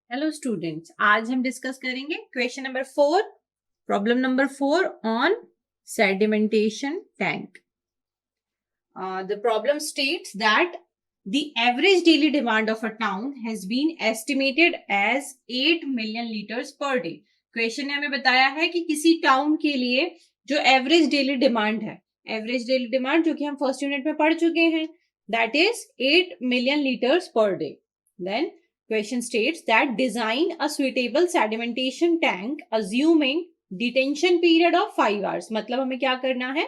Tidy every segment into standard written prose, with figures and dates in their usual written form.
Hello students, आज हम discuss करेंगे question number 4, problem number 4 on sedimentation tank. The problem states that the average daily demand of a town has been estimated as 8 million liters per day. Question ने हमें बताया है कि किसी town के लिए जो एवरेज डेली डिमांड है, एवरेज डेली डिमांड जो कि हम फर्स्ट यूनिट में पढ़ चुके हैं, that is 8 million litres per day. Then question states that design a suitable sedimentation tank assuming detention period of 5 hours. मतलब हमें क्या करना है,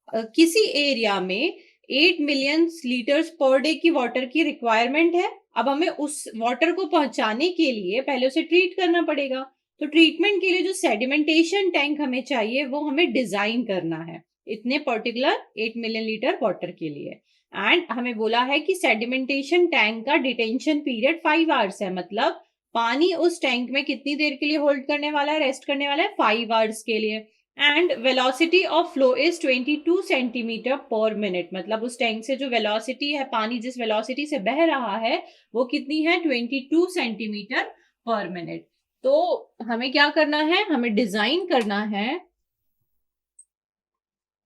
किसी एरिया में 8 मिलियन लीटर्स पर डे की वाटर की रिक्वायरमेंट है. अब हमें उस वाटर को पहुंचाने के लिए पहले उसे ट्रीट करना पड़ेगा. तो ट्रीटमेंट के लिए जो सेडिमेंटेशन टैंक हमें चाहिए वो हमें डिजाइन करना है इतने पर्टिकुलर 8 मिलियन लीटर वाटर के लिए. एंड हमें बोला है कि सेडिमेंटेशन टैंक का डिटेंशन पीरियड 5 आवर्स है. मतलब पानी उस टैंक में कितनी देर के लिए होल्ड करने वाला है, रेस्ट करने वाला है, 5 आवर्स के लिए. And velocity of flow is 22 centimetre पर मिनट. मतलब उस टैंक से जो वेलोसिटी है, पानी जिस वेलोसिटी से बह रहा है वो कितनी है, 22 सेंटीमीटर पर मिनट. तो हमें क्या करना है, हमें डिजाइन करना है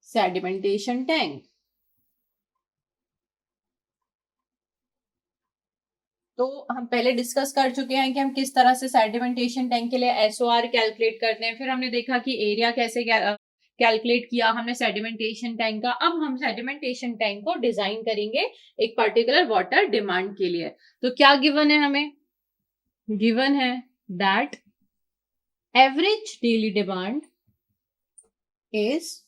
सेडिमेंटेशन टैंक. तो हम पहले डिस्कस कर चुके हैं कि हम किस तरह से सेडिमेंटेशन टैंक के लिए एसओआर कैलकुलेट करते हैं. फिर हमने देखा कि एरिया कैसे कैलकुलेट किया हमने सेडिमेंटेशन टैंक का. अब हम सेडिमेंटेशन टैंक को डिजाइन करेंगे एक पर्टिकुलर वाटर डिमांड के लिए. तो क्या गिवन है, हमें गिवन है that average daily demand is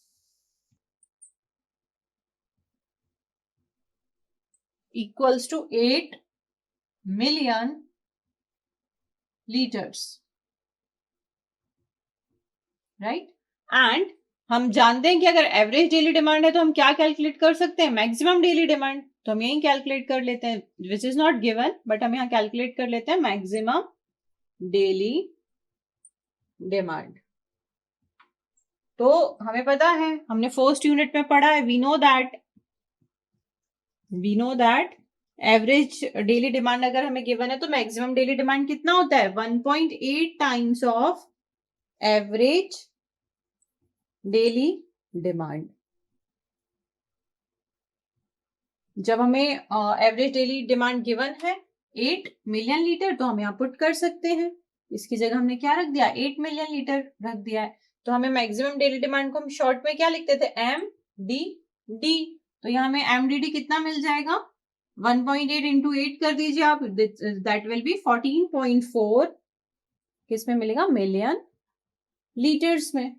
equals to 8 million litres, right. And हम जानते हैं कि अगर एवरेज डेली डिमांड है तो हम क्या कैलकुलेट कर सकते हैं, मैक्सिमम डेली डिमांड. तो हम यही कैलकुलेट कर लेते हैं, which is not given, but हम यहाँ कैलकुलेट कर लेते हैं मैक्सिमम डेली डिमांड. तो हमें पता है, हमने फर्स्ट यूनिट में पढ़ा है, we know that average daily demand अगर हमें गिवन है तो मैक्सिमम डेली डिमांड कितना होता है, 1.8 times of average daily demand. जब हमें एवरेज डेली डिमांड गिवन है 8 मिलियन लीटर, तो हम यहाँ पुट कर सकते हैं. इसकी जगह हमने क्या रख दिया, 8 मिलियन लीटर रख दिया है. तो हमें मैक्सिमम डेली डिमांड को हम शॉर्ट में क्या लिखते थे, एम डी डी. तो यहाँ हमें एम डी डी कितना मिल जाएगा, 1.8 इंटू 8 कर दीजिए आप, दैट विल बी 14.4. किस में मिलेगा, मिलियन लीटर्स में.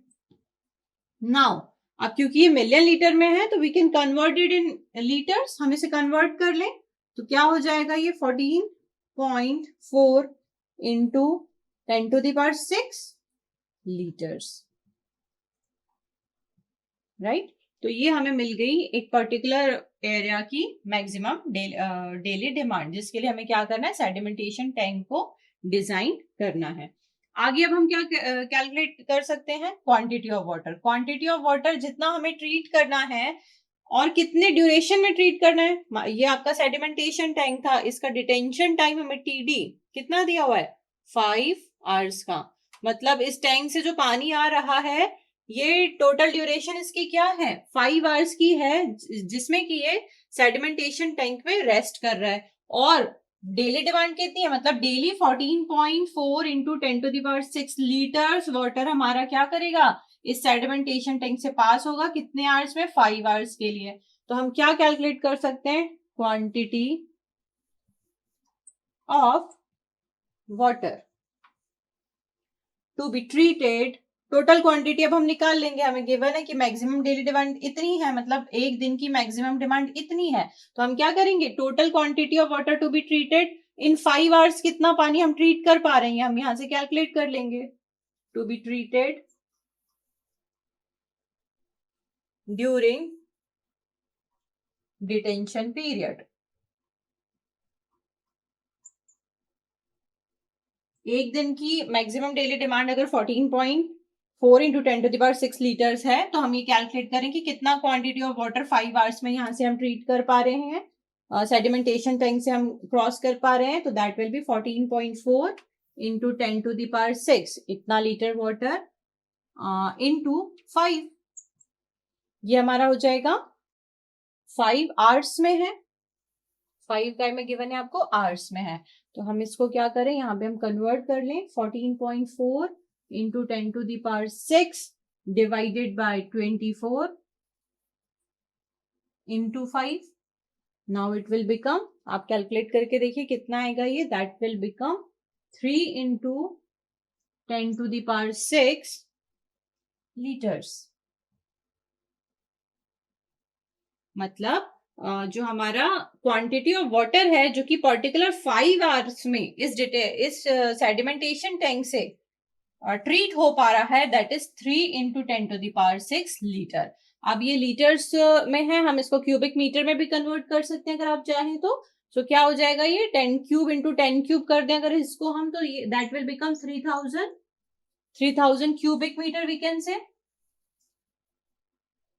नाउ अब क्योंकि ये मिलियन लीटर में है तो we can convert it in litres. हम इसे कन्वर्ट कर लें तो क्या हो जाएगा, ये 14.4 इंटू 10⁶ लीटर्स, राइट. तो ये हमें मिल गई एक पर्टिकुलर एरिया की मैक्सिमम डेली डिमांड, जिसके लिए हमें क्या करना है, सेडिमेंटेशन टैंक को डिजाइन करना है. आगे अब हम क्या कैलकुलेट कर सकते हैं, quantity of water. Quantity of water जितना हमें ट्रीट करना है और कितने ड्यूरेशन में ट्रीट करना है. ये आपका सेडिमेंटेशन टैंक था, इसका डिटेंशन टाइम हमें टीडी कितना दिया हुआ है, 5 आवर्स का. मतलब इस टैंक से जो पानी आ रहा है ये टोटल ड्यूरेशन इसकी क्या है, 5 आवर्स की है, जिसमें कि ये सेडिमेंटेशन टैंक में रेस्ट कर रहा है. और डेली डिमांड कितनी है, मतलब डेली 14.4 इंटू 10⁶ लीटर्स वाटर हमारा क्या करेगा, इस सेडिमेंटेशन टैंक से पास होगा. कितने आवर्स में, 5 आवर्स के लिए. तो हम क्या कैलकुलेट कर सकते हैं, quantity of water to be treated. Total quantity अब हम निकाल लेंगे. हमें गिवन है कि मैक्सिमम डेली डिमांड इतनी है, मतलब एक दिन की मैक्सिमम डिमांड इतनी है. तो हम क्या करेंगे, total quantity of water to be treated in 5 hours कितना पानी हम ट्रीट कर पा रहे हैं, हम यहां से कैलकुलेट कर लेंगे. To be treated during detention period. एक दिन की मैक्सिमम डेली डिमांड अगर 14.4 इंटू 10⁶ लीटर्स है तो हम ये कैलकुलेट करें कि कितना क्वांटिटी ऑफ वाटर 5 आवर्स में यहाँ से हम ट्रीट कर पा रहे हैं, सेडिमेंटेशन टैंक से हम क्रॉस कर पा रहे हैं. तो that will B 14.4 into 10 to the power 6 इतना लीटर वाटर into 5, ये हमारा हो जाएगा 5 आवर्स में है, 5 टाइम में गिवन है आपको, आवर्स में है। तो हम इसको क्या करें, यहाँ पे हम कन्वर्ट कर लें 14.4 into 10 to the power 6 divided by 24 into 5. Now it will become, आप कैलकुलेट करके देखिए कितना आएगा ये, that will become 3 into 10 to the power 6 liters। मतलब जो हमारा क्वांटिटी ऑफ वाटर है जो कि पर्टिकुलर 5 आवर्स में इस सेडिमेंटेशन टैंक से ट्रीट हो पा रहा है, that is 3 into 10 to the power 6 litre. अब ये लीटर्स में है, हम इसको क्यूबिक मीटर में भी कन्वर्ट कर सकते हैं अगर आप चाहें तो। सो क्या हो जाएगा ये 10 क्यूब into 10 क्यूब कर दें अगर इसको हम, तो ये that will become 3000 cubic metre, we can say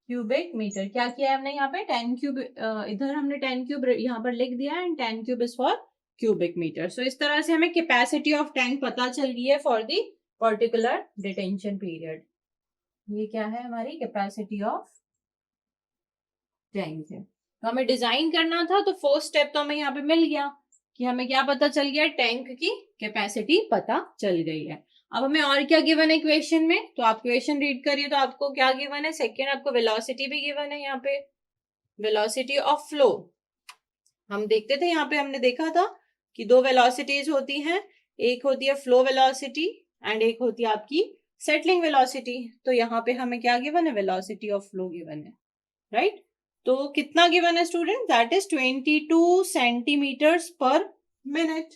cubic metre. क्या किया है हमने यहाँ पे 10 क्यूब, इधर हमने 10 क्यूब यहाँ पर लिख दिया है and 10 cube is for cubic metre. So इस तरह से हमें कैपेसिटी ऑफ टैंक पता चल गई है for the particular detention period. ये क्या है हमारी कैपेसिटी ऑफ टैंक है। तो हमें डिजाइन करना था, तो फर्स्ट स्टेप तो हमें यहाँ पे मिल गया कि हमें क्या पता चल गया, टैंक की कैपेसिटी पता चल गई है। अब हमें और क्या गिवन है क्वेश्चन में, तो आप क्वेश्चन रीड करिए। तो आपको क्या गिवन है, सेकेंड आपको वेलोसिटी भी गिवन है यहाँ पे, वेलोसिटी ऑफ फ्लो। हम देखते थे यहाँ पे, हमने देखा था कि दो वेलोसिटीज होती हैं, एक होती है फ्लो वेलोसिटी एंड एक होती है आपकी सेटलिंग वेलोसिटी। तो यहाँ पे हमें क्या गिवन है, वेलोसिटी ऑफ फ्लो गिवन है, राइट। तो कितना गिवन है student, that is 22 centimetres per minute.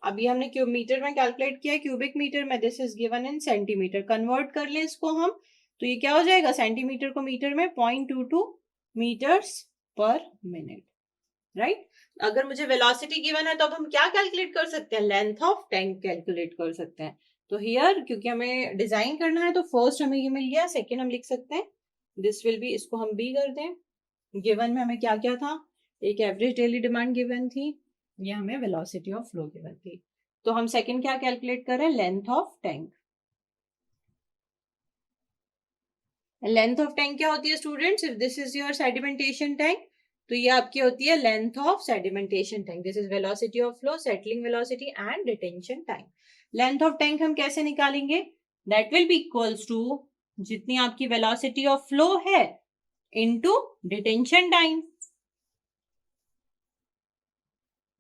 अभी हमने क्यूब मीटर में कैलकुलेट किया है, क्यूबिक मीटर में, this is given in centimetre. Convert कर ले इसको हम, तो ये क्या हो जाएगा, सेंटीमीटर को मीटर में 0.22 मीटर्स पर मिनट, राइट। अगर मुझे वेलोसिटी गिवन है तो अब हम क्या कैलकुलेट कर सकते हैं, लेंथ ऑफ टैंक कैलकुलेट कर सकते हैं। तो हियर क्योंकि हमें डिजाइन करना है तो फर्स्ट हमें ये मिल गया, सेकेंड हम लिख सकते हैं दिस विल बी, इसको हम बी कर दें। गिवन में हमें क्या क्या था, एक एवरेज डेली डिमांड गिवन थी, ये हमें वेलोसिटी ऑफ फ्लो गिवन थी। तो हम सेकंड क्या कैलकुलेट कर रहे हैं, length of tank. Length of tank क्या होती है students, if this is your sedimentation tank, तो ये आपकी होती है length of sedimentation tank. This is velocity of flow, settling velocity and detention time. Length of tank हम कैसे निकालेंगे, that will be equals to जितनी आपकी वेलोसिटी ऑफ फ्लो है into detention time.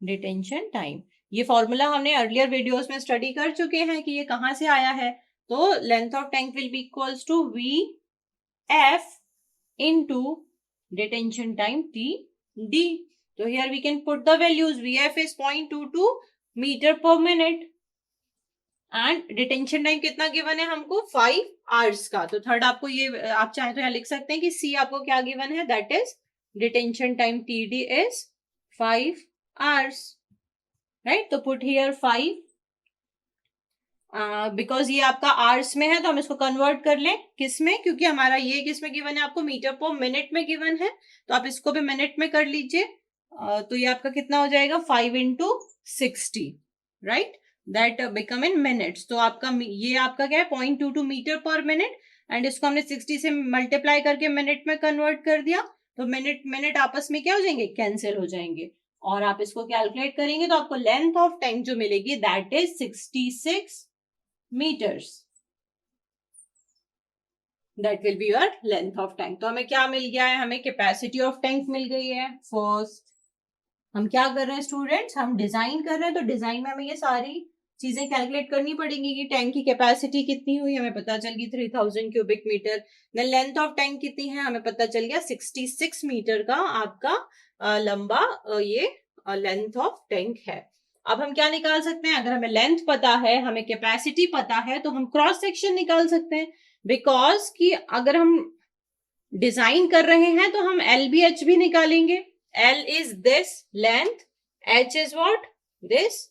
Detention time, ये फॉर्मूला हमने earlier videos में study कर चुके हैं कि ये कहां से आया है। तो length of tank will be equals to V F into detention time T D. तो here we can put the values, V F is 0.22 metre per minute and detention time कितना गिवन है हमको, 5 आवर्स का। तो third आपको ये आप चाहें तो यहाँ लिख सकते हैं कि सी आपको क्या गिवन है, that is detention time T D is 5 hours, right? तो put here 5 बिकॉज ये आपका आवर्स में है तो हम इसको कन्वर्ट कर लें किस में, क्योंकि हमारा ये किस में गिवन है, आपको मीटर पर मिनट में गिवन है, तो आप इसको भी मिनट में कर लीजिए। तो ये आपका कितना हो जाएगा, 5 into 60, right, that become in minutes. तो आपका ये आपका क्या है 0.22 मीटर पर मिनट एंड इसको हमने 60 से मल्टीप्लाई करके मिनट में कन्वर्ट कर दिया। तो मिनट मिनट आपस में क्या हो जाएंगे, कैंसिल हो जाएंगे और आप इसको कैलकुलेट करेंगे तो आपको लेंथ ऑफ टैंक जो मिलेगी that is 66 metres. That will be your length of tank. तो हमें क्या मिल गया है, हमें कैपेसिटी ऑफ टैंक मिल गई है। फर्स्ट हम क्या कर रहे हैं स्टूडेंट्स, हम डिजाइन कर रहे हैं, तो डिजाइन में हमें ये सारी चीजें कैलकुलेट करनी पड़ेंगी कि टैंक की कैपेसिटी कितनी हुई, हमें पता चल गई 3000 cubic metre. Then length of tank कितनी है, हमें पता चल गया 66 मीटर का आपका लंबा ये लेंथ ऑफ टैंक है। अब हम क्या निकाल सकते हैं, अगर हमें लेंथ पता है, हमें कैपेसिटी पता है, तो हम क्रॉस सेक्शन निकाल सकते हैं। बिकॉज कि अगर हम डिजाइन कर रहे हैं तो हम LBH भी निकालेंगे। L is this length, H is what, this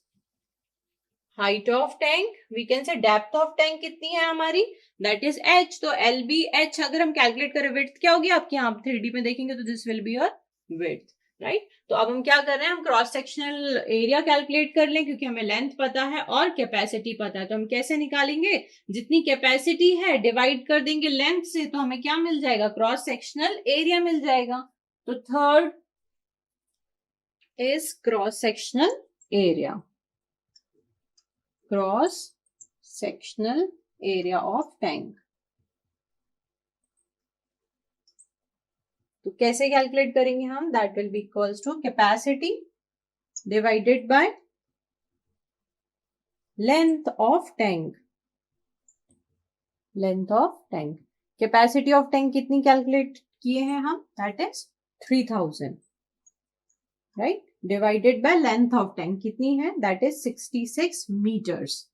height of tank, we can say depth of tank कितनी है हमारी, that is H। तो LBH अगर हम कैलकुलेट करें, width क्या होगी आपकी, यहाँ 3D में देखेंगे तो this will be your width। Right. तो अब हम क्या कर रहे हैं, हम क्रॉस सेक्शनल एरिया कैलकुलेट कर लें, क्योंकि हमें लेंथ पता है और कैपेसिटी पता है। तो हम कैसे निकालेंगे, जितनी कैपेसिटी है डिवाइड कर देंगे लेंथ से, तो हमें क्या मिल जाएगा, क्रॉस सेक्शनल एरिया मिल जाएगा। तो third is cross sectional area, cross sectional area of tank. तो कैसे कैलकुलेट करेंगे हम, that will be equals to capacity divided by length of tank, length of tank. Capacity of tank कितनी calculate किए हैं हम, that is 3000, right, divided by length of tank कितनी है, that is 66 metres,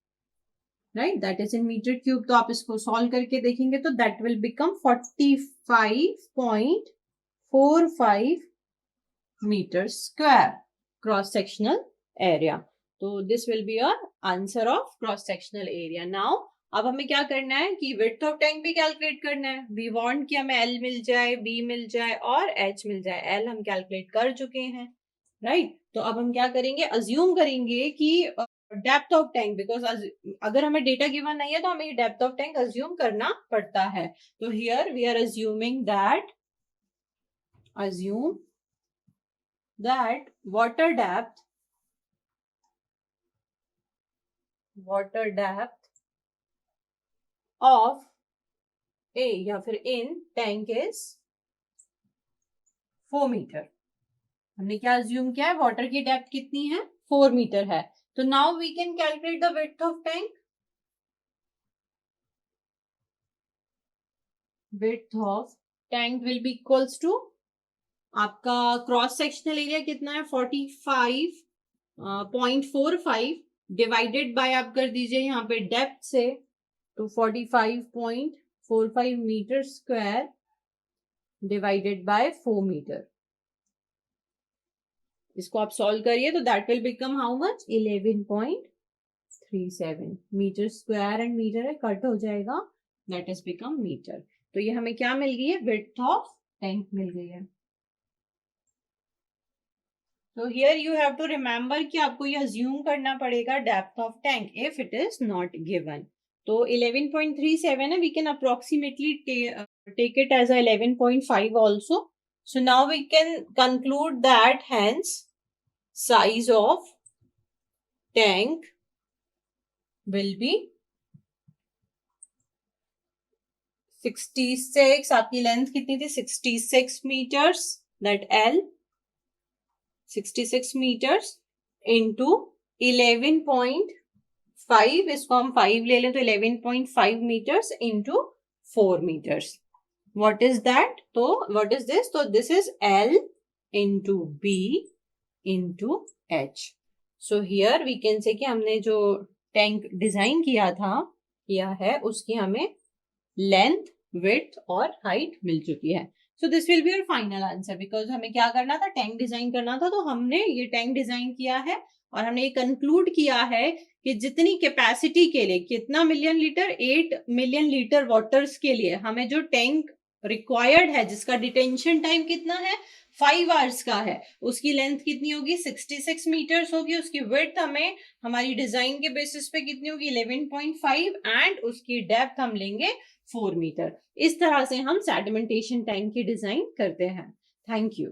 right, that is in metre cube. तो आप इसको solve करके देखेंगे तो that will become 45.45 metre square cross sectional area. तो this will be your answer of cross sectional area. Now अब हमें क्या करना है कि विड्थ ऑफ टैंक भी कैलकुलेट करना है। वी वांट कि हमें एल मिल जाए, बी मिल जाए और एच मिल जाए। एल हम कैलकुलेट कर चुके हैं, राइट। तो अब हम क्या करेंगे, अज्यूम करेंगे कि डेप्थ ऑफ टैंक, बिकॉज अगर हमें डेटा गिवन नहीं है तो हमें डेप्थ ऑफ टैंक अज्यूम करना पड़ता है। तो here we are assuming that, assume that water depth of A या फिर in tank is 4 मीटर। हमने क्या अज्यूम किया है, वाटर की डेप्थ कितनी है, 4 मीटर है। तो now we can calculate the width of tank. Width of tank will be equals to, आपका क्रॉस सेक्शनल एरिया कितना है 45.45 डिवाइडेड बाय आप कर दीजिए यहाँ पे डेप्थ से, तो 45.45 metre square divided by 4 metre. इसको आप सॉल्व करिए तो that will become how much, 11.37 metre square, and metre है कट हो जाएगा, दैट इज बिकम मीटर। तो ये हमें क्या मिल गई है, विड्थ ऑफ टैंक मिल गई है। तो here you have to remember कि आपको ये अज्यूम करना पड़ेगा depth of tank if it is not given. तो 11.37 है, we can approximately take it as a 11.5 also. So now we can conclude that hence size of tank will be 66, आपकी length कितनी थी 66 metres, that L 66 metres into 11.5, इसको हम 5 ले लें तो 11.5 metres into 4 metres. What is that? तो what is this? तो this is L into B into H. So here we can say कि हमने जो टैंक डिजाइन किया है उसकी हमें लेंथ, विड्थ और हाइट मिल चुकी है। So this will be your final answer, because हमें क्या करना था, टैंक डिजाइन करना था। तो हमने ये टैंक डिजाइन किया है और हमने ये कंक्लूड किया है कि जितनी कैपेसिटी के लिए, कितना million litre, 8 million litre waters के लिए हमें जो टैंक रिक्वायर्ड है, जिसका डिटेंशन टाइम कितना है 5 आवर्स का है, उसकी लेंथ कितनी होगी 66 मीटर्स होगी। उसकी विड्थ हमें हमारी डिजाइन के बेसिस पे कितनी होगी 11.5, एंड उसकी डेप्थ हम लेंगे 4 मीटर। इस तरह से हम सेडिमेंटेशन टैंक की डिजाइन करते हैं। Thank you.